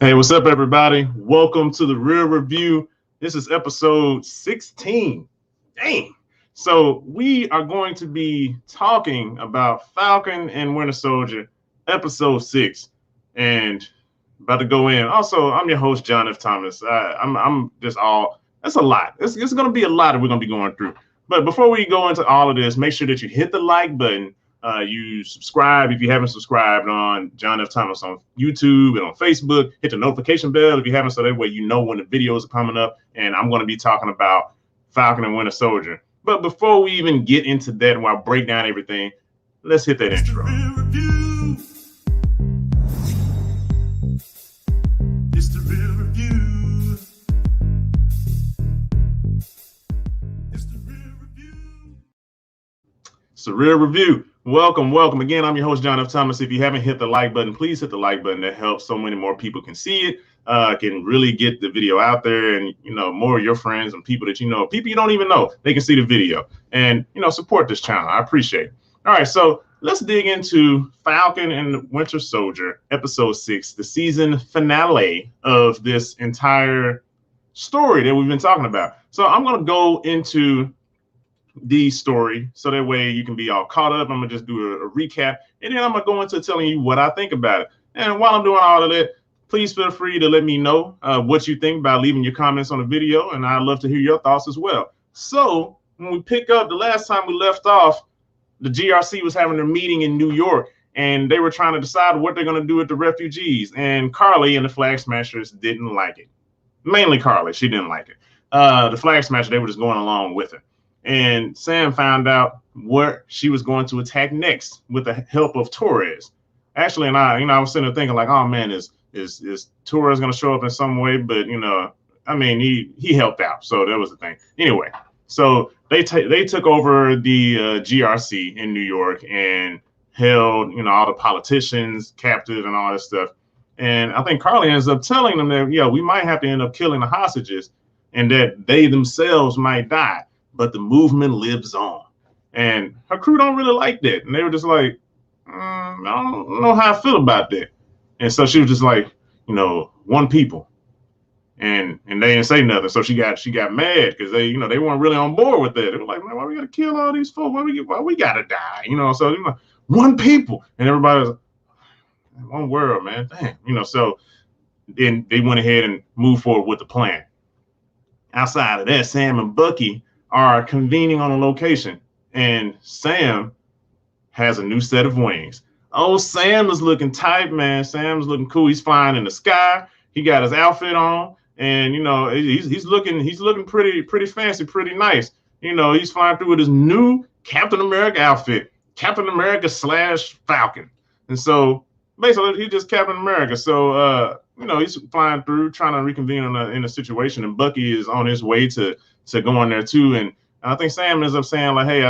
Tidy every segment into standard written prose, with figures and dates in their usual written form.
Hey, what's up, everybody? Welcome to the Real Review. This is episode 16. Dang. So we are going to be talking about Falcon and Winter Soldier, episode 6, and about to go in. Also, I'm your host, John F. Thomas. I'm just all. That's a lot. It's going to be a lot that we're going to be going through. But before we go into all of this, make sure that you hit the like button. You subscribe if you haven't subscribed on John F. Thomas on YouTube and on Facebook. Hit the notification bell if you haven't, so that way you know when the videos are coming up. And I'm going to be talking about Falcon and Winter Soldier. But before we even get into that, while I break down everything, let's hit that intro. It's the Real Review. It's the Real Review. It's the Real Review. Welcome again. I'm your host, John F. Thomas. If you haven't hit the like button, please hit the like button. That helps so many more people can see it, can really get the video out there, and more of your friends and people that people you don't even know, they can see the video and support this channel. I appreciate it. All right, so let's dig into Falcon and Winter Soldier, episode 6, the season finale of this entire story that we've been talking about. So I'm going to go into the story so that way you can be all caught up. I'm gonna just do a recap, and then I'm gonna go into telling you what I think about it. And while I'm doing all of that, please feel free to let me know what you think by leaving your comments on the video, and I'd love to hear your thoughts as well. So when we pick up the last time we left off, the GRC was having their meeting in New York, and they were trying to decide what they're going to do with the refugees, and Carly and the Flag Smashers didn't like it. Mainly Carly, she didn't like it. The Flag Smashers, they were just going along with it. And Sam found out where she was going to attack next with the help of Torres. Actually, and I was sitting there thinking like, oh man, is Torres going to show up in some way? But he helped out, so that was the thing. Anyway, so they took over the GRC in New York and held all the politicians captive and all this stuff. And I think Carly ends up telling them that we might have to end up killing the hostages, and that they themselves might die, but the movement lives on. And her crew don't really like that. And they were just like, I don't know how I feel about that. And so she was just like, one people. And they didn't say nothing. So she got mad because they weren't really on board with that. They were like, man, why we gotta kill all these folks? Why we gotta die? So one people. And everybody was like, one world, man. Damn. So then they went ahead and moved forward with the plan. Outside of that, Sam and Bucky are convening on a location, and Sam has a new set of wings. Oh, Sam is looking tight, man. Sam's looking cool. He's flying in the sky. He got his outfit on, and he's looking pretty fancy, pretty nice. He's flying through with his new Captain America outfit, Captain America / Falcon. And so basically he's just Captain America. So he's flying through, trying to reconvene in a situation, and Bucky is on his way to go in there too. And I think Sam ends up saying like, hey,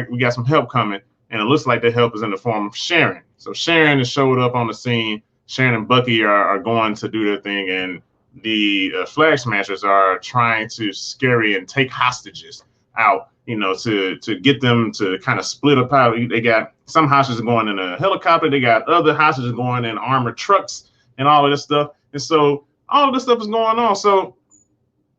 we got some help coming, and it looks like the help is in the form of Sharon. So Sharon has showed up on the scene. Sharon and Bucky are going to do their thing, and the Flag Smashers are trying to scary and take hostages out, to get them to kind of split up out. They got some hostages going in a helicopter. They got other hostages going in armored trucks and all of this stuff. And so all of this stuff is going on. So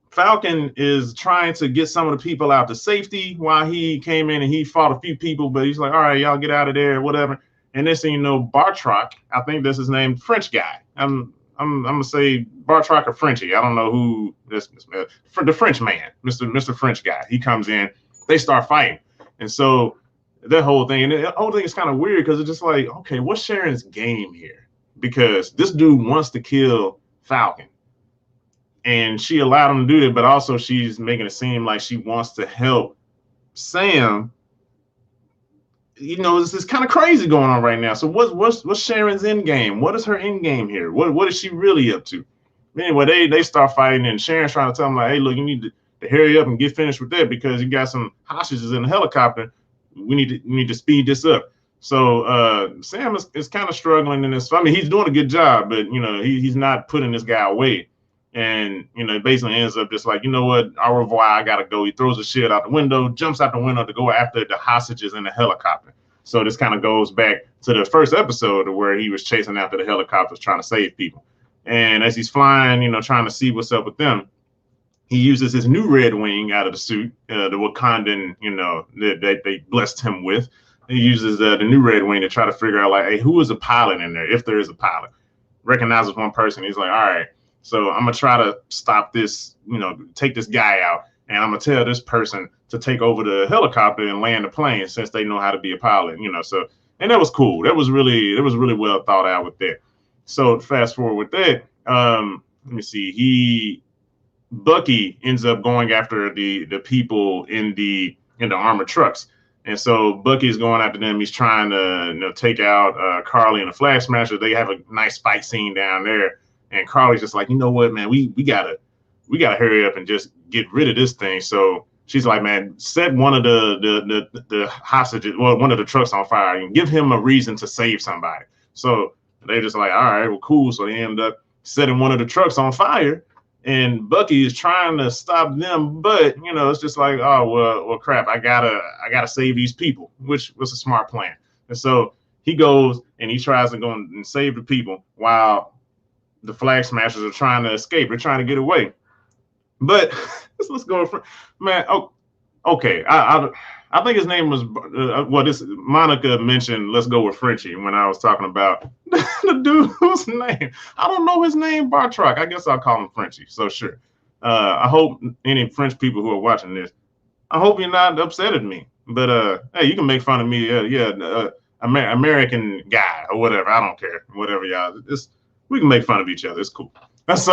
Falcon is trying to get some of the people out to safety while he came in and he fought a few people, but he's like, all right, y'all get out of there or whatever. And next thing you know, Bartrock, I think that's his name, French guy. I'm gonna say Bartrock or Frenchie. I don't know who this the French man, Mr. French guy. He comes in, they start fighting. And so that whole thing, and the whole thing is kind of weird because it's just like, okay, what's Sharon's game here? Because this dude wants to kill Falcon. And she allowed him to do that, but also she's making it seem like she wants to help Sam. It's kind of crazy going on right now. So what's Sharon's end game? What is her end game here? What is she really up to? Anyway, they start fighting, and Sharon's trying to tell them like, hey, look, you need to hurry up and get finished with that because you got some hostages in the helicopter. We need to speed this up. So Sam is kind of struggling in this. He's doing a good job, but he's not putting this guy away. And it basically ends up just like, what, au revoir, I gotta go. He throws the shit out the window, jumps out the window to go after the hostages in the helicopter. So this kind of goes back to the first episode where he was chasing after the helicopters trying to save people. And as he's flying, trying to see what's up with them, he uses his new red wing out of the suit, the Wakandan, that they blessed him with. He uses the new red wing to try to figure out, like, hey, who is a pilot in there, if there is a pilot. Recognizes one person. He's like, all right, so I'm going to try to stop this, take this guy out. And I'm going to tell this person to take over the helicopter and land the plane since they know how to be a pilot, So, and that was cool. That was really well thought out with that. So fast forward with that. Let me see. Bucky ends up going after the people in the armored trucks. And so Bucky's going after them. He's trying to take out Carly and the Flag Smasher. They have a nice fight scene down there. And Carly's just like, you know what, man, we gotta hurry up and just get rid of this thing. So she's like, man, set one of the hostages, well, one of the trucks on fire and give him a reason to save somebody. So they're just like, all right, well, cool. So they end up setting one of the trucks on fire. And Bucky is trying to stop them, but it's just like, oh well, crap! I gotta save these people, which was a smart plan. And so he goes and he tries to go and save the people while the Flag Smashers are trying to escape. They're trying to get away. But let's go, man. Oh, okay. I think his name was this Monica mentioned. Let's go with Frenchie when I was talking about the dude whose name I don't know his name. Bartrock. I guess I'll call him Frenchie. So sure. I hope any French people who are watching this, I hope you're not upset at me. But hey, you can make fun of me. American guy or whatever. I don't care. Whatever y'all. We can make fun of each other. It's cool. But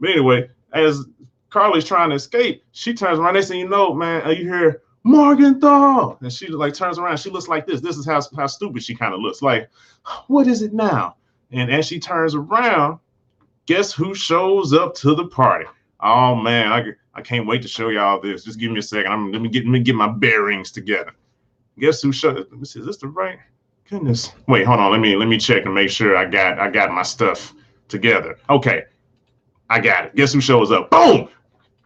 anyway, as Carly's trying to escape, she turns around. They say, man, you hear Morgenthau? And she like turns around. She looks like this. This is how stupid she kind of looks. Like, what is it now? And as she turns around, guess who shows up to the party? Oh man, I can't wait to show y'all this. Just give me a second. Let me get my bearings together. Guess who showed up? Let me see. Is this the right? Goodness. Wait, hold on. Let me check and make sure I got my stuff together. Okay, I got it. Guess who shows up? Boom!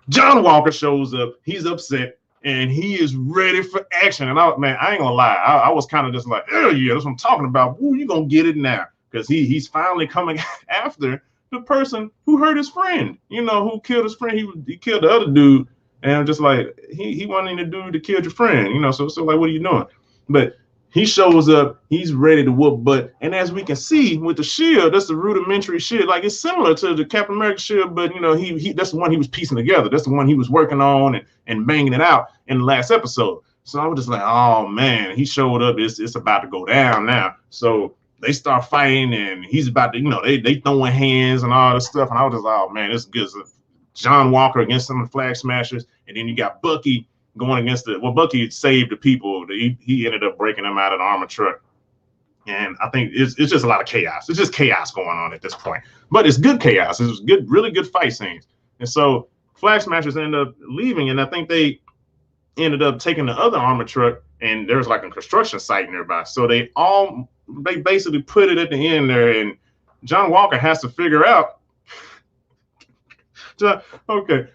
John Walker shows up. He's upset and he is ready for action. And I ain't gonna lie. I was kind of just like, oh yeah, that's what I'm talking about. Ooh, you gonna get it now. Because he's finally coming after the person who hurt his friend, who killed his friend. He killed the other dude. And I'm just like, he wasn't the dude that killed your friend, So like, what are you doing? But he shows up, he's ready to whoop butt. And as we can see with the shield, that's the rudimentary shield. Like it's similar to the Captain America shield, but that's the one he was piecing together. That's the one he was working on and banging it out in the last episode. So I was just like, oh man, he showed up. It's about to go down now. So they start fighting and he's about to, they throwing hands and all this stuff. And I was just like, oh man, this is good. So John Walker against some of the Flag Smashers. And then you got Bucky going against Bucky saved the people. He ended up breaking them out of the armored truck. And I think it's just a lot of chaos. It's just chaos going on at this point. But it's good chaos. It's good, really good fight scenes. And so Flag Smashers ended up leaving, and I think they ended up taking the other armored truck, and there's like a construction site nearby. So they basically put it at the end there, and John Walker has to figure out. Okay,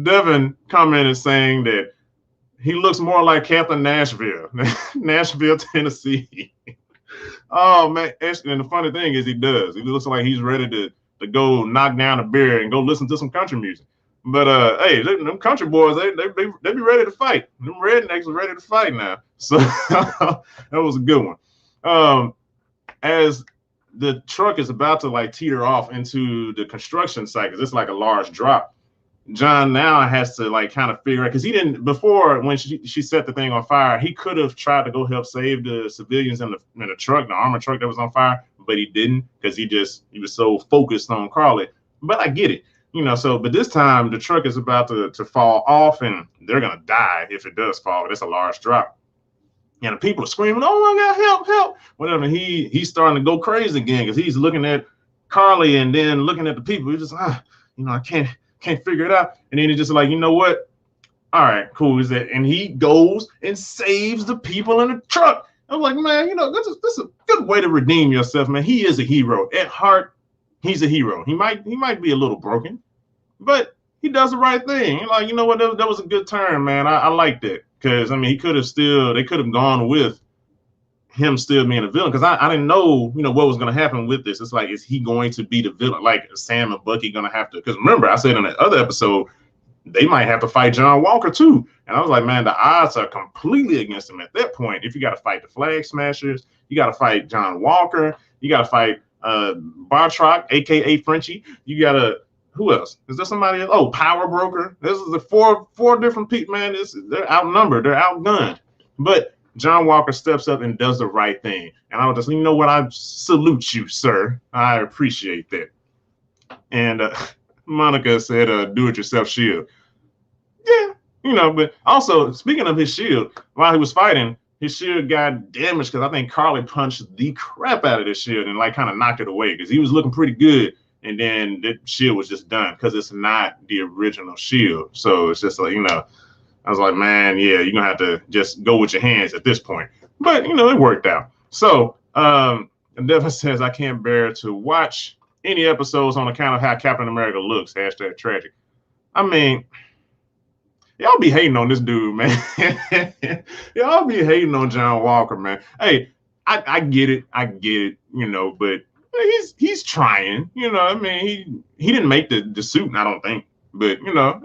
Devin commented saying that he looks more like Captain Nashville, Nashville, Tennessee. Oh man, and the funny thing is he does. He looks like he's ready to go knock down a beer and go listen to some country music. But hey, them country boys, they be ready to fight. Them rednecks are ready to fight now. So that was a good one. As the truck is about to like teeter off into the construction site, because it's like a large drop, John now has to like kind of figure out, because he didn't before when she set the thing on fire, he could have tried to go help save the civilians in the truck, the armored truck that was on fire, but he didn't because he was so focused on Carly. But I get it, so but this time the truck is about to fall off and they're gonna die if it does fall. It's a large drop. And the people are screaming, "Oh my God, help!" Whatever. He's starting to go crazy again because he's looking at Carly and then looking at the people. He's just I can't figure it out. And then he's just like, you know what? All right, cool. Is that? And he goes and saves the people in the truck. I'm like, man, that's a good way to redeem yourself, man. He is a hero. At heart, he's a hero. He might be a little broken, but he does the right thing. Like, you know what? That was a good turn, man. I liked it because they could have gone with him still being a villain, because I didn't know, what was going to happen with this. It's like, is he going to be the villain? Like, Sam and Bucky going to have to, because remember, I said in the other episode, they might have to fight John Walker too. And I was like, man, the odds are completely against him at that point. If you got to fight the Flag Smashers, you got to fight John Walker, you got to fight Bartrock, aka Frenchie. You got to, who else? Is there somebody else? Oh, Power Broker. This is the four different people, man. They're outnumbered, they're outgunned. But John Walker steps up and does the right thing. And I was just, you know what? I salute you, sir. I appreciate that. And Monica said, do-it-yourself shield. Yeah, but also, speaking of his shield, while he was fighting, his shield got damaged because I think Carly punched the crap out of this shield and like kind of knocked it away because he was looking pretty good. And then the shield was just done because it's not the original shield. So it's just like, I was like, man, yeah, you're going to have to just go with your hands at this point. But, it worked out. So Devin says, I can't bear to watch any episodes on account of how Captain America looks. # tragic. I mean, y'all be hating on this dude, man. Y'all be hating on John Walker, man. Hey, I get it. But he's trying. I mean, he didn't make the suit, I don't think. But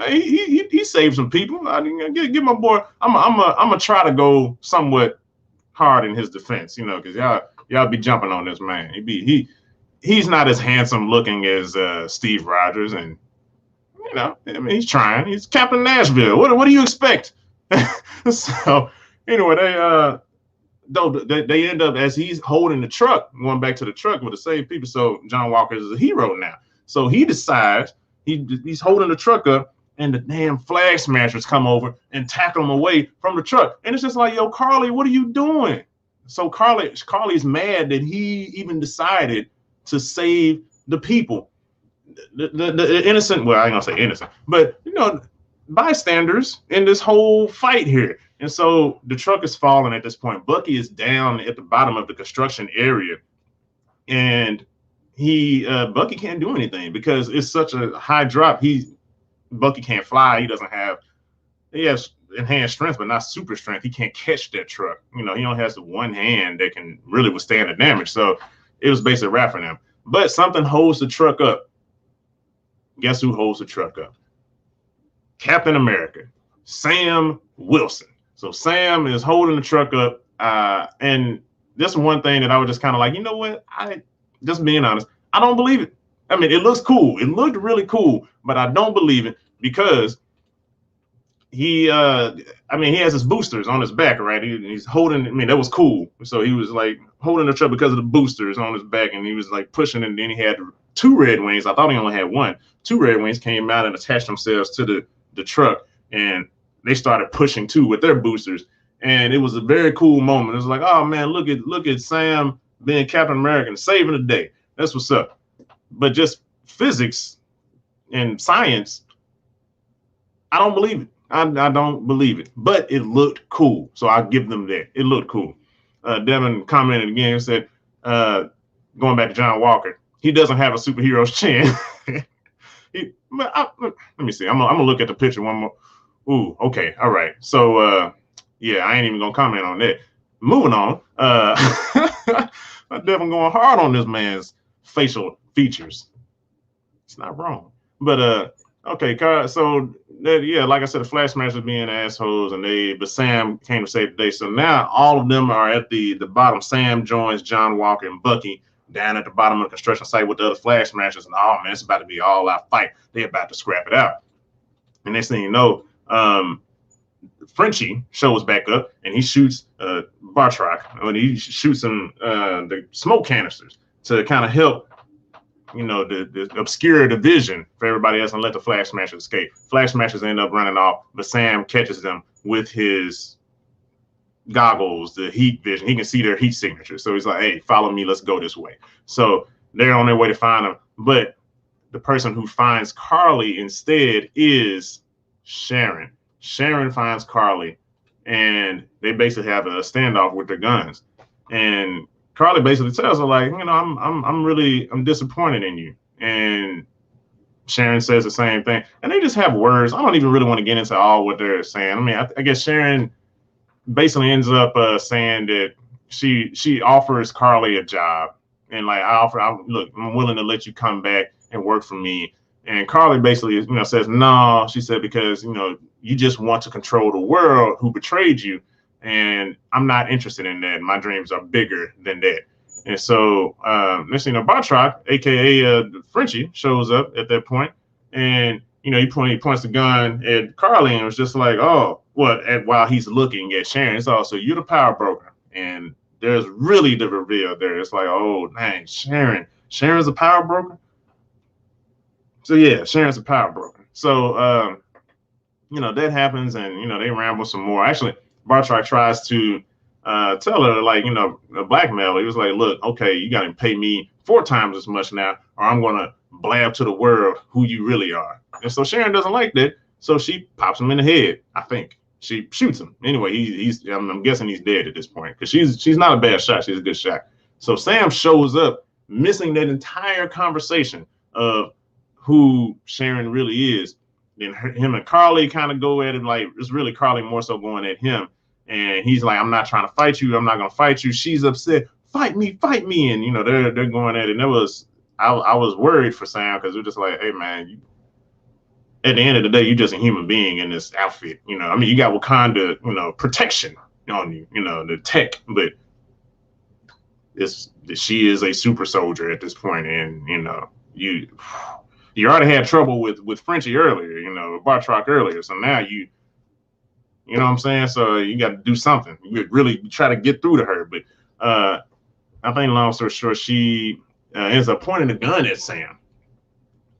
he saved some people. I give my boy. I'm gonna try to go somewhat hard in his defense, because y'all be jumping on this man. He's not as handsome looking as Steve Rogers, and I mean, he's trying. He's Captain Nashville. What do you expect? So anyway, they end up, as he's holding the truck, going back to the truck with to save people. So John Walker is a hero now. So he decides. He's holding the truck up, and the damn Flag Smashers come over and tackle him away from the truck. And it's just like, yo, Carly, what are you doing? So Carly's mad that he even decided to save the people, the innocent. Well, I ain't gonna say innocent, but bystanders in this whole fight here. And so the truck is falling at this point. Bucky is down at the bottom of the construction area, and Bucky can't do anything because it's such a high drop. Bucky can't fly. He has enhanced strength, but not super strength. He can't catch that truck. He only has the one hand that can really withstand the damage. So it was basically wrapping him. But something holds the truck up. Guess who holds the truck up? Captain America, Sam Wilson. So Sam is holding the truck up. And this one thing that I was just kind of like, you know what? Just being honest, I don't believe it. I mean, it looks cool. It looked really cool, but I don't believe it because he has his boosters on his back, right? He's holding, that was cool. So he was like holding the truck because of the boosters on his back, and he was like pushing, and then he had 2 red wings. I thought he only had 1. 2 red wings came out and attached themselves to the truck, and they started pushing too with their boosters. And it was a very cool moment. It was like, oh man, look at Sam being Captain America and saving the day. That's what's up. But just physics and science, I don't believe it. I don't believe it. But it looked cool. So I'll give them that. It looked cool. Devin commented again and said, going back to John Walker, he doesn't have a superhero's chin. Let me see. I'm gonna look at the picture one more. Ooh, okay. All right. So yeah, I ain't even gonna comment on that. Moving on. Devin going hard on this man's facial features. It's not wrong. But okay, so yeah, like I said, the Flag Smashers being assholes, but Sam came to save the day. So now all of them are at the bottom. Sam joins John Walker and Bucky down at the bottom of the construction site with the other Flag Smashers, and oh man, it's about to be an all-out fight. They're about to scrap it out. And next thing you know, Frenchie shows back up and he shoots Bartrock, and he shoots him the smoke canisters to kind of help, the obscure the vision for everybody else and let the Flag Smashers escape. Flag Smashers end up running off, but Sam catches them with his goggles, the heat vision. He can see their heat signature. So he's like, hey, follow me, let's go this way. So they're on their way to find him. But the person who finds Carly instead is Sharon. Sharon finds Carly, and they basically have a standoff with their guns. And Carly basically tells her, like, I'm disappointed in you. And Sharon says the same thing. And they just have words. I don't even really want to get into all what they're saying. I mean, I guess Sharon basically ends up saying that she offers Carly a job, and like look, I'm willing to let you come back and work for me. And Carly basically, says no. She said, because you just want to control the world who betrayed you, and I'm not interested in that. My dreams are bigger than that. And so next thing you know, Bartrock, aka Frenchie, shows up at that point, and he points the gun at Carly, and it was just like, oh, what? While he's looking at Sharon, it's also, you're the power broker, and there's really the reveal there. It's like, oh, dang, Sharon's a power broker. So yeah, Sharon's a power broker. So that happens, and they ramble some more. Actually, Bartrock tries to tell her, like, blackmail her. He was like, look, okay, you got to pay me 4 times as much now, or I'm gonna blab to the world who you really are. And so Sharon doesn't like that, so she pops him in the head. I think she shoots him. Anyway, I'm guessing he's dead at this point, because she's not a bad shot. She's a good shot. So Sam shows up, missing that entire conversation of who Sharon really is. Then him and Carly kind of go at it, like, it's really Carly more so going at him. And he's like, I'm not trying to fight you. I'm not going to fight you. She's upset. Fight me. And, they're going at it. And I was worried for Sam, because we're just like, hey, man, at the end of the day, you're just a human being in this outfit. I mean, you got Wakanda, protection on you, the tech, but she is a super soldier at this point. And, you already had trouble with Frenchie earlier, Bartrock earlier. So now you know what I'm saying? So you got to do something. You really try to get through to her. But I think, long story short, she ends up pointing a gun at Sam.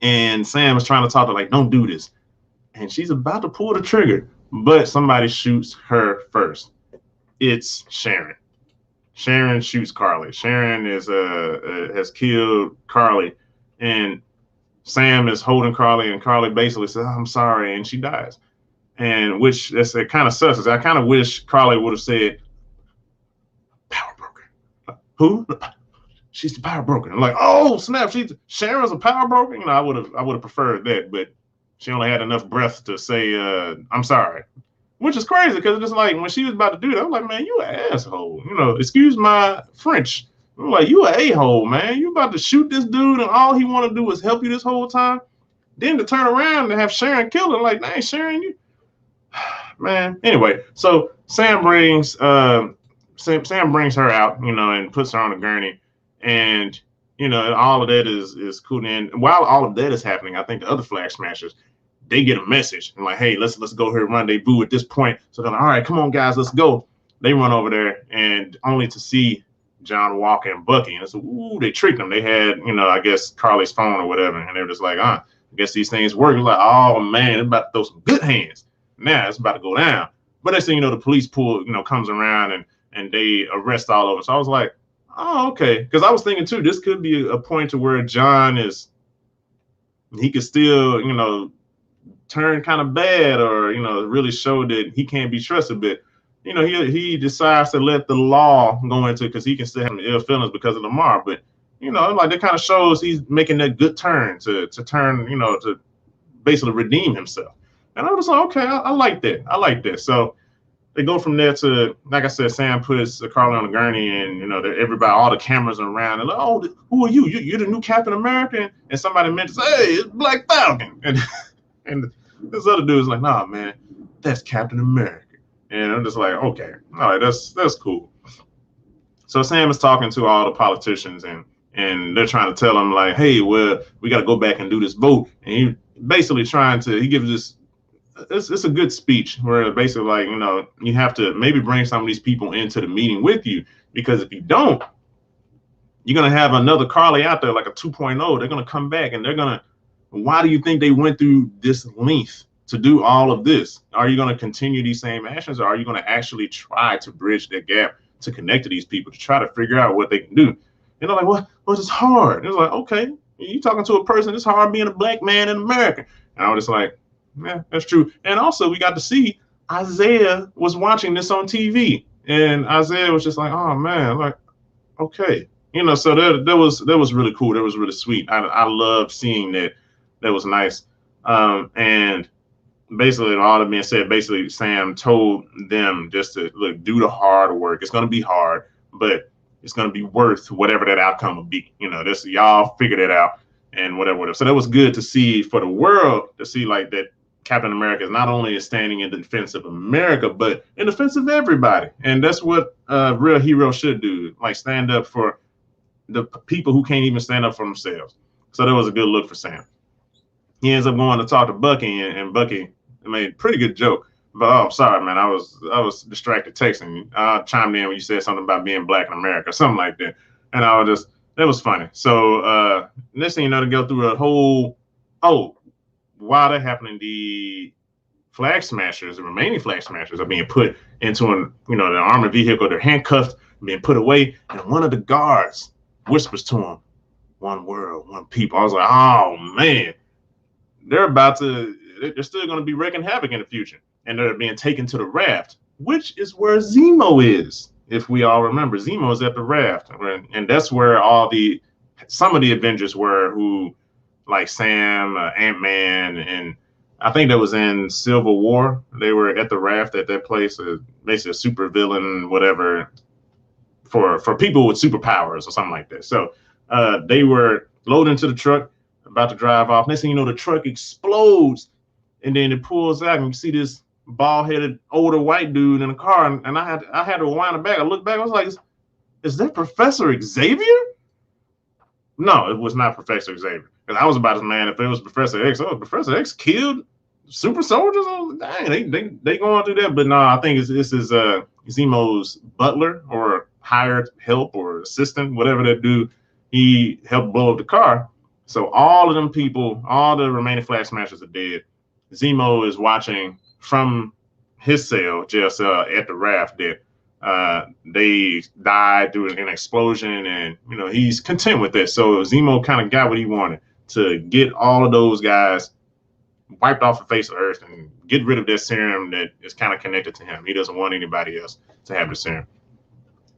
And Sam is trying to talk to her, like, don't do this. And she's about to pull the trigger, but somebody shoots her first. It's Sharon. Sharon shoots Carly. Sharon has killed Carly. And Sam is holding Carly, and Carly basically says, I'm sorry, and she dies. And which, it kind of sucks. I kind of wish Carly would have said, power broker. Who? She's the power broker. I'm like, oh snap, Sharon's a power broker. I would have preferred that, but she only had enough breath to say, I'm sorry. Which is crazy, because it's just like, when she was about to do that, I'm like, man, you an asshole. Excuse my French. I'm like, you an a-hole, man. You about to shoot this dude, and all he want to do is help you this whole time. Then to turn around and have Sharon kill him, like, dang, Sharon, you, man. Anyway, so Sam brings her out, and puts her on a gurney, and all of that is cool. And while all of that is happening, I think the other Flag Smashers, they get a message and like, hey, let's go here, rendezvous at this point. So they're like, all right, come on, guys, let's go. They run over there, and only to see John Walker and Bucky, and it's ooh, they tricked them. They had, I guess Carly's phone or whatever, and they were just like, I guess these things work. It's like, oh man, it's about to throw some good hands. Now it's about to go down. But next thing the police comes around and they arrest all of them. So I was like, oh, okay. Because I was thinking too, this could be a point to where John he could still, turn kind of bad, or, really show that he can't be trusted. But, he decides to let the law go into, because he can still have ill feelings because of Lamar. But, like, that kind of shows he's making that good turn to turn, to basically redeem himself. And I was like, okay, I like that. I like that. So they go from there to, like I said, Sam puts Carly on the gurney, and everybody, all the cameras are around, and like, oh, who are you? You're the new Captain America? And somebody mentions, hey, it's Black Falcon, and this other dude is like, nah, man, that's Captain America. And I'm just like, okay, all right, that's cool. So Sam is talking to all the politicians, and they're trying to tell him, like, hey, well, we got to go back and do this vote. And he basically he gives this. It's a good speech where basically, like, you have to maybe bring some of these people into the meeting with you, because if you don't, you're going to have another Carly out there, like a 2.0. They're going to come back, and they're going to, why do you think they went through this length to do all of this? Are you going to continue these same actions, or are you going to actually try to bridge that gap to connect to these people, to try to figure out what they can do? And they're like, well, it's hard. It's like, okay, you talking to a person, it's hard being a black man in America. And I was just like, yeah, that's true. And also, we got to see Isaiah was watching this on TV, and Isaiah was just like, oh man, like, okay, so that was really cool. That was really sweet. I loved seeing that. That was nice. And basically, all that being said, basically Sam told them just to, look, do the hard work. It's going to be hard, but it's going to be worth whatever that outcome will be. This, y'all figure that out and whatever. So that was good to see for the world, to see like that Captain America is not only standing in defense of America, but in defense of everybody. And that's what a real hero should do, like stand up for the people who can't even stand up for themselves. So that was a good look for Sam. He ends up going to talk to Bucky, and Bucky made a pretty good joke. But I'm sorry, man, I was distracted texting you. I chimed in when you said something about being black in America, something like that. And that was funny. So next thing you know, to go through a whole, while that happening, the flag smashers, the remaining flag smashers, are being put into an armored vehicle. They're handcuffed, being put away, and one of the guards whispers to him, "One world, one people." I was like, oh man, they're still going to be wreaking havoc in the future, and they're being taken to the raft, which is where Zemo is. If we all remember, Zemo is at the raft, and that's where some of the Avengers were, who like Sam, Ant-Man, and I think that was in Civil War. They were at the raft at that place, basically a super villain, whatever, for people with superpowers or something like that. So they were loaded into the truck, about to drive off. Next thing you know, the truck explodes, and then it pulls out, and you see this bald-headed older white dude in a car, and I had to wind it back. I looked back, I was like, is that Professor Xavier? No, it was not Professor Xavier. Because I was about to, man, if it was Professor X, Professor X killed super soldiers? Dang, they going through that. But no, I think this is Zemo's butler or hired help or assistant, whatever that dude. He helped blow up the car. So all of them people, all the remaining flag smashers are dead. Zemo is watching from his jail cell at the raft that they died through an explosion, and he's content with it. So Zemo kind of got what he wanted, to get all of those guys wiped off the face of Earth and get rid of that serum that is kind of connected to him. He doesn't want anybody else to have the serum,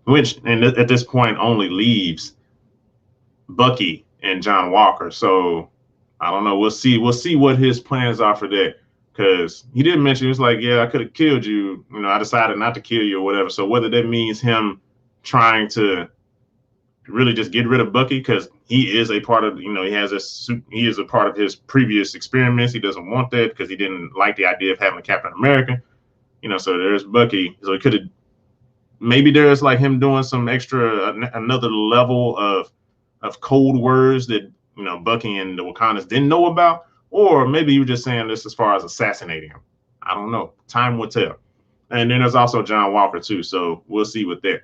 which at this point only leaves Bucky and John Walker. So I don't know. We'll see what his plans are for that. Because he didn't mention, he was like, yeah, I could have killed you. I decided not to kill you or whatever. So whether that means him trying to really just get rid of Bucky, because he is a part of, he is a part of his previous experiments. He doesn't want that because he didn't like the idea of having a Captain America. So there's Bucky. So he could have, maybe there's like him doing some extra, another level of code words that, Bucky and the Wakandans didn't know about. Or maybe you were just saying this as far as assassinating him. I don't know. Time will tell. And then there's also John Walker too. So we'll see with that.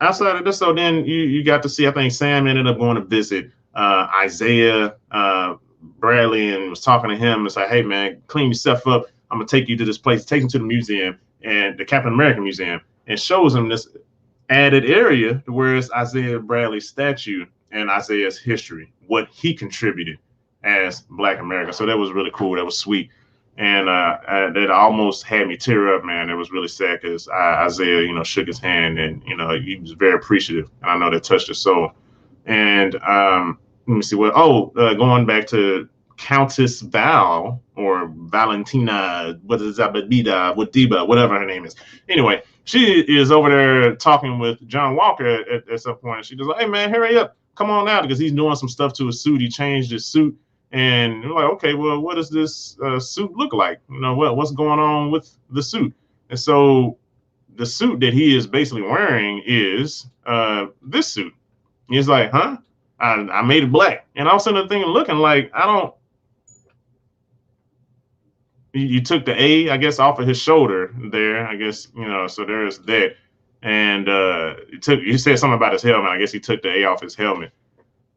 Outside of this, so then you got to see, I think Sam ended up going to visit Isaiah Bradley and was talking to him. It's like, hey man, clean yourself up. I'm gonna take you to this place. Take him to the museum, and the Captain America Museum, and shows him this added area where it's Isaiah Bradley's statue and Isaiah's history, what he contributed as Black America. So that was really cool. That was sweet. And that almost had me tear up, man. It was really sad because Isaiah, shook his hand, and, he was very appreciative. And I know that touched his soul. And let me see what, going back to Countess Val, or Valentina, Wadiba, whatever her name is. Anyway, she is over there talking with John Walker at some point. She was like, hey man, hurry up. Come on out, because he's doing some stuff to his suit. He changed his suit. And we're like, okay, well, what does this suit look like? What's going on with the suit? And so the suit that he is basically wearing is this suit. He's like, huh? I made it black. And all of a sudden, the thing looking like, you took the A, I guess, off of his shoulder there, I guess, so there's that. And he said something about his helmet. I guess he took the A off his helmet.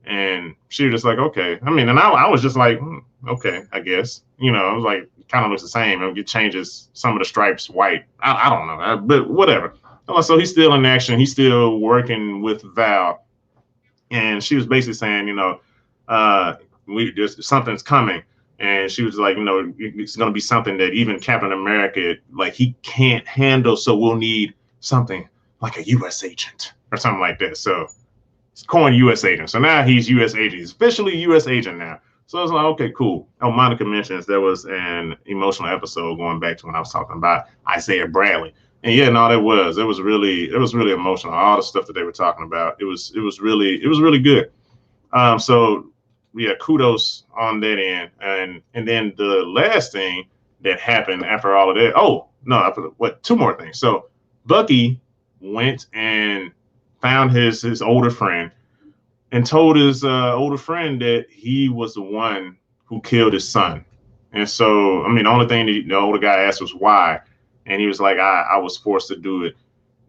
And she was just like, okay. And I was just like, okay, I guess. It was like, kind of looks the same. It changes some of the stripes white. I don't know, but whatever. So he's still in action. He's still working with Val. And she was basically saying, something's coming. And she was like, it's going to be something that even Captain America, like, he can't handle. So we'll need something like a U.S. agent or something like that. So coin U.S. agent. So now he's U.S. agent. He's officially U.S. agent now. So it's like, okay, cool. Monica mentions there was an emotional episode going back to when I was talking about Isaiah Bradley. And yeah, no, it was really emotional. All the stuff that they were talking about, it was really good. So yeah, kudos on that end. And then the last thing that happened after all of that. Oh no, what? Two more things. So Bucky went and found his older friend and told his older friend that he was the one who killed his son. And so, I mean, the only thing that the older guy asked was why, and he was like, I was forced to do it.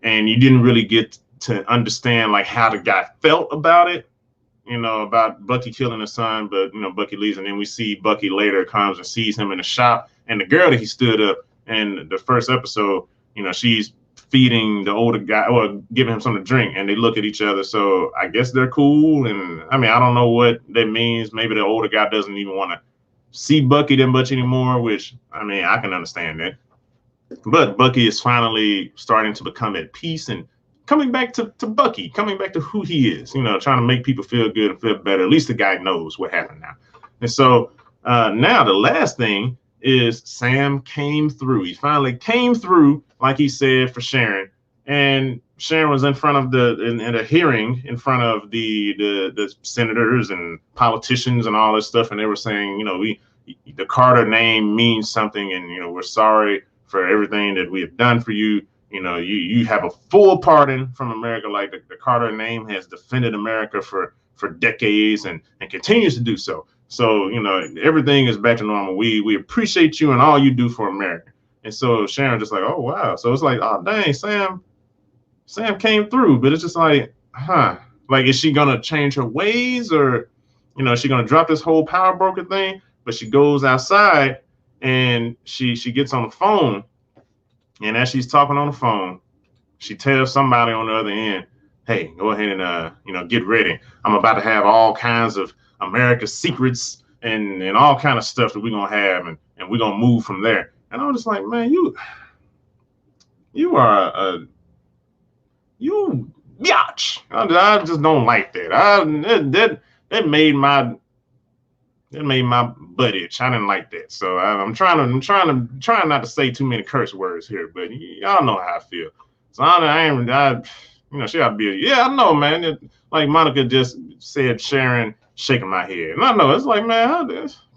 And you didn't really get to understand like how the guy felt about it, about Bucky killing his son. But Bucky leaves, and then we see Bucky later comes and sees him in the shop, and the girl that he stood up in the first episode, she's feeding the older guy or giving him something to drink, and they look at each other. So I guess they're cool. And I mean, I don't know what that means. Maybe the older guy doesn't even want to see Bucky that much anymore, which I mean, I can understand that. But Bucky is finally starting to become at peace and coming back to Bucky, coming back to who he is, trying to make people feel good and feel better. At least the guy knows what happened now. And so now the last thing is Sam came through. He finally came through, like he said, for Sharon. And Sharon was in front of in a hearing in front of the senators and politicians and all this stuff. And they were saying, the Carter name means something, and we're sorry for everything that we have done for you. You have a full pardon from America. Like the Carter name has defended America for decades and continues to do so. So, everything is back to normal. We appreciate you and all you do for America. And so Sharon just like, oh, wow. So it's like, oh, dang, Sam came through. But it's just like, like, is she going to change her ways, or, is she going to drop this whole power broker thing? But she goes outside and she gets on the phone. And as she's talking on the phone, she tells somebody on the other end, hey, go ahead and, get ready. I'm about to have all kinds of America's secrets and all kind of stuff that we're going to have. And we're going to move from there. And I'm just like, man, you are you biatch. I just don't like that. That made my butt itch. I didn't like that. So I'm trying not to say too many curse words here, but y'all know how I feel. So she ought to be. Yeah, I know, man. Like Monica just said, Sharon shaking my head, and I know it's like, man, how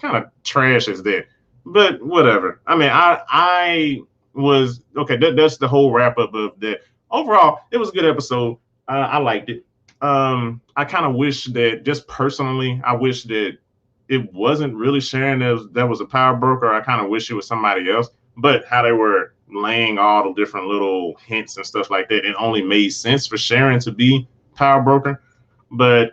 kind of trash is that? But whatever. I mean, I was okay. That's the whole wrap up of that. Overall, it was a good episode. I liked it. I kind of wish that, just personally, I wish that it wasn't really Sharon that was a power broker. I kind of wish it was somebody else. But how they were laying all the different little hints and stuff like that, it only made sense for Sharon to be power broker. But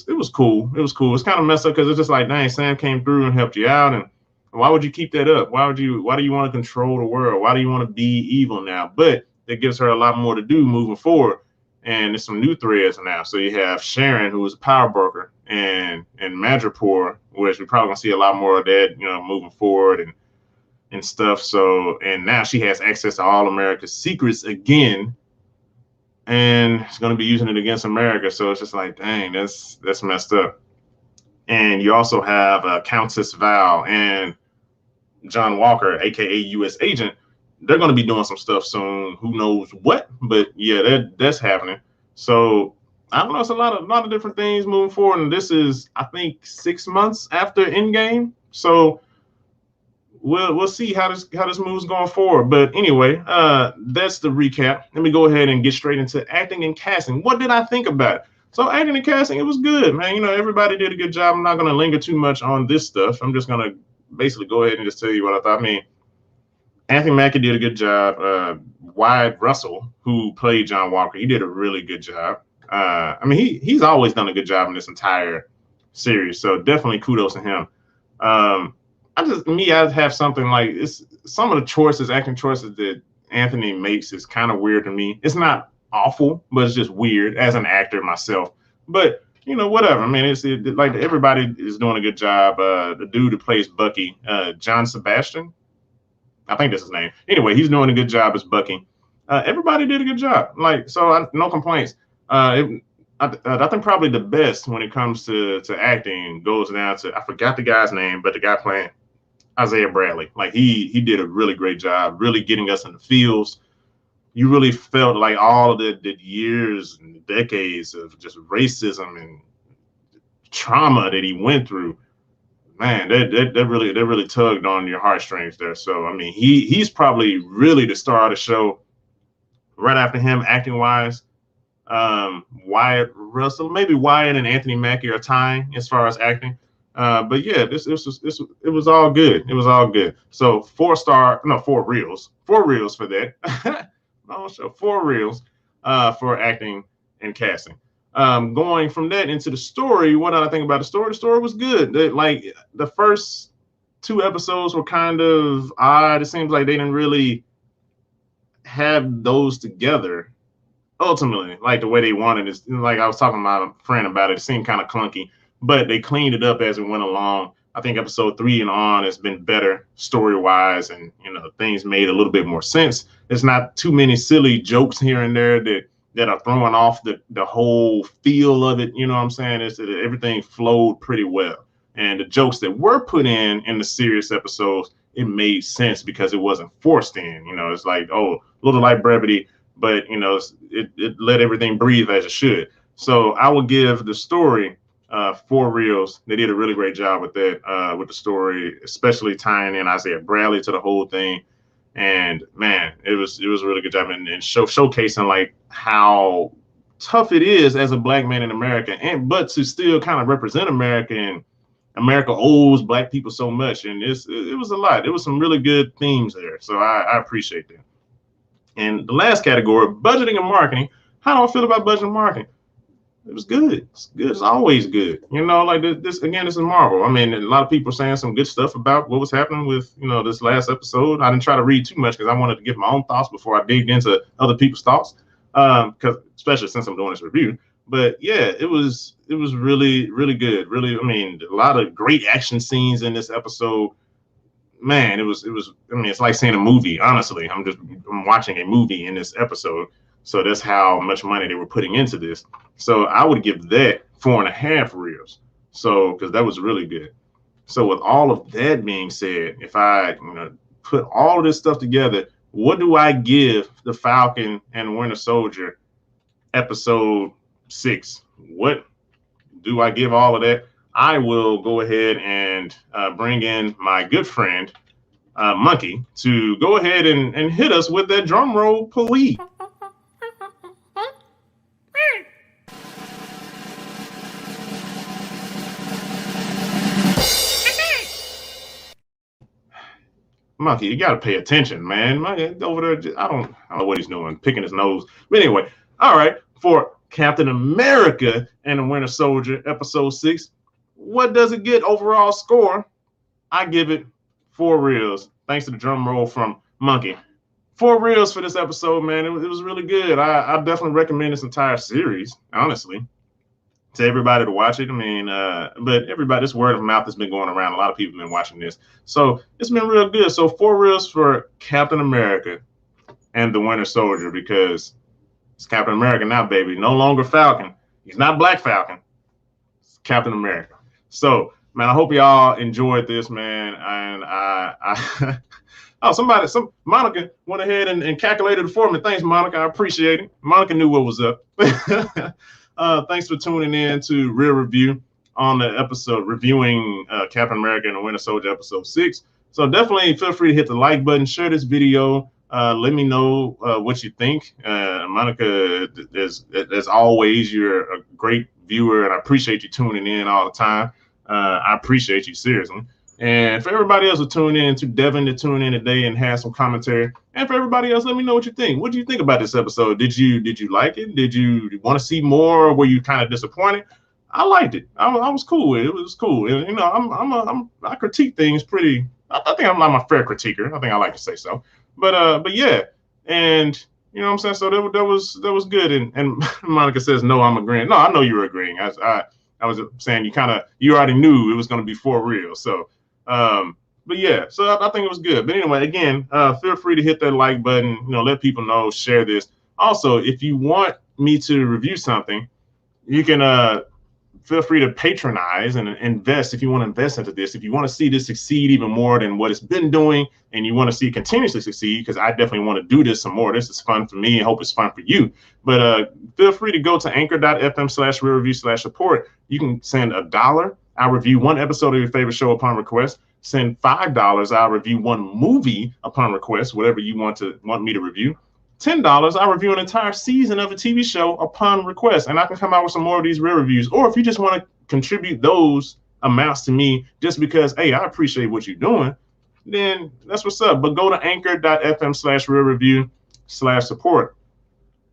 it was cool. It was cool. It's kind of messed up because it's just like, dang, Sam came through and helped you out, and why would you keep that up? Why do you want to control the world? Why do you want to be evil now? But it gives her a lot more to do moving forward. And there's some new threads now. So you have Sharon, who is a power broker, and Madripoor, which we're probably gonna see a lot more of that, moving forward and stuff. So, and now she has access to all America's secrets again, and she's gonna be using it against America. So it's just like, dang, that's messed up. And you also have Countess Val and John Walker, aka U.S. Agent. They're going to be doing some stuff soon. Who knows what? But yeah, that's happening. So I don't know. It's a lot of different things moving forward. And this is, I think, 6 months after Endgame. So we'll see how this moves going forward. But anyway, that's the recap. Let me go ahead and get straight into acting and casting. What did I think about it? So acting and casting, it was good, man. Everybody did a good job. I'm not going to linger too much on this stuff. I'm just going to basically go ahead and just tell you what I thought. I mean, Anthony Mackie did a good job. Wyatt Russell, who played John Walker, he did a really good job. I mean, he's always done a good job in this entire series, so definitely kudos to him. I have something like some of the acting choices that Anthony makes is kind of weird to me. It's not awful, but it's just weird as an actor myself. But whatever. I mean, like everybody is doing a good job. The dude who plays Bucky, John Sebastian, I think that's his name. Anyway, he's doing a good job as Bucky. Everybody did a good job. Like, so no complaints. I think probably the best when it comes to acting goes down to, I forgot the guy's name, but the guy playing Isaiah Bradley. Like he did a really great job, really getting us in the feels. You really felt like all of the years and decades of just racism and trauma that he went through. Man, that really tugged on your heartstrings there. So I mean, he's probably really the star of the show. Right after him, acting wise, Wyatt Russell, maybe Wyatt and Anthony Mackie are tying as far as acting. But yeah, it was all good. It was all good. So 4 reels for that. No, so 4 reels for acting and casting. Going from that into the story, what did I think about the story? The story was good. Like the first 2 episodes were kind of odd. It seems like they didn't really have those together ultimately, like the way they wanted it. Like I was talking to my friend about it, it seemed kind of clunky, but they cleaned it up as it went along. I think episode 3 and on has been better story wise, and things made a little bit more sense. There's not too many silly jokes here and there that are throwing off the whole feel of it. You know what I'm saying? Everything flowed pretty well, and the jokes that were put in the serious episodes, it made sense because it wasn't forced in. It's like, oh, a little light brevity, but it let everything breathe as it should. So I would give the story 4 reels. They did a really great job with that, with the story, especially tying in Isaiah Bradley to the whole thing. And man, it was a really good job, and showcasing like how tough it is as a black man in America, but to still kind of represent America, and America owes black people so much, and it was a lot. There was some really good themes there, so I appreciate that. And the last category, budgeting and marketing. How do I feel about budgeting and marketing? It was good. It's good. It's always good. Like this again, this is Marvel. I mean, a lot of people are saying some good stuff about what was happening with, this last episode. I didn't try to read too much because I wanted to give my own thoughts before I digged into other people's thoughts. Because especially since I'm doing this review. But yeah, it was really, really good. Really, I mean, a lot of great action scenes in this episode. Man, it was. I mean, it's like seeing a movie. Honestly, I'm watching a movie in this episode. So that's how much money they were putting into this. So I would give that 4.5 reels. So because that was really good. So with all of that being said, if I put all of this stuff together, what do I give the Falcon and Winter Soldier episode 6? What do I give all of that? I will go ahead and bring in my good friend, Monkey, to go ahead and hit us with that drum roll, please. Monkey, you got to pay attention, man. Monkey over there, I don't know what he's doing, picking his nose. But anyway, all right, for Captain America and the Winter Soldier, episode 6, what does it get overall score? I give it 4 reels, thanks to the drum roll from Monkey. 4 reels for this episode, man. It was really good. I definitely recommend this entire series, honestly, to everybody to watch it. I mean, but everybody, this word of mouth has been going around. A lot of people have been watching this. So it's been real good. So 4 reels for Captain America and the Winter Soldier, because it's Captain America now, baby. No longer Falcon. He's not Black Falcon. It's Captain America. So, man, I hope y'all enjoyed this, man. And Monica went ahead and calculated it for me. Thanks, Monica. I appreciate it. Monica knew what was up. Thanks for tuning in to Real Review on the episode reviewing Captain America and the Winter Soldier episode 6. So definitely feel free to hit the like button, share this video. Let me know what you think. Monica, as always, you're a great viewer, and I appreciate you tuning in all the time. I appreciate you, seriously. And for everybody else to tune in, to Devin to tune in today and have some commentary. And for everybody else, let me know what you think. What do you think about this episode? Did you like it? Did you want to see more? Or were you kind of disappointed? I liked it. I was cool with it. It was cool. And, I critique things pretty. I think I'm a fair critiquer. I think I like to say so. But yeah, and you know what I'm saying. So that was good. And Monica says, "No, I'm agreeing." No, I know you were agreeing. I was saying you already knew it was going to be 4 reels. So. But yeah, so I think it was good. But anyway, again, feel free to hit that like button, let people know, share this. Also, if you want me to review something, you can feel free to patronize and invest if you want to invest into this. If you want to see this succeed even more than what it's been doing, and you want to see it continuously succeed, because I definitely want to do this some more. This is fun for me. I hope it's fun for you. But feel free to go to anchor.fm/real-review/support. You can send $1. I'll review one episode of your favorite show upon request. Send $5. I'll review one movie upon request, whatever you want me to review. $10, I'll review an entire season of a TV show upon request, and I can come out with some more of these real reviews. Or if you just want to contribute those amounts to me just because, hey, I appreciate what you're doing, then that's what's up. But go to anchor.fm/real-review/support.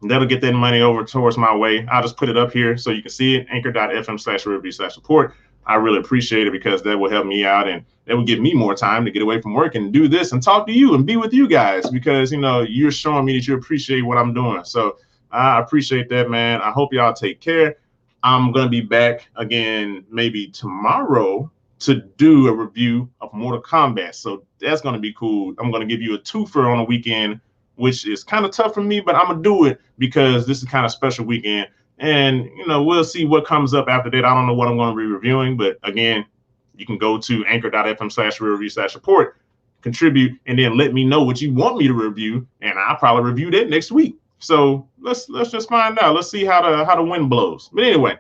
That'll get that money over towards my way. I'll just put it up here so you can see it, anchor.fm/real-review/support. I really appreciate it because that will help me out, and that will give me more time to get away from work and do this and talk to you and be with you guys, because, you know, you're showing me that you appreciate what I'm doing. So I appreciate that, man. I hope y'all take care. I'm going to be back again maybe tomorrow to do a review of Mortal Kombat. So that's going to be cool. I'm going to give you a twofer on a weekend, which is kind of tough for me, but I'm going to do it because this is kind of special weekend. And, you know, we'll see what comes up after that. I don't know what I'm going to be reviewing, but again, you can go to anchor.fm/real-review/support, contribute, and then let me know what you want me to review, and I'll probably review that next week. So let's just find out. Let's see how the wind blows. But anyway,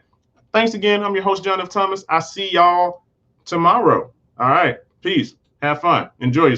thanks again. I'm your host, John F. Thomas. I see y'all tomorrow. All right. Peace. Have fun. Enjoy yourself.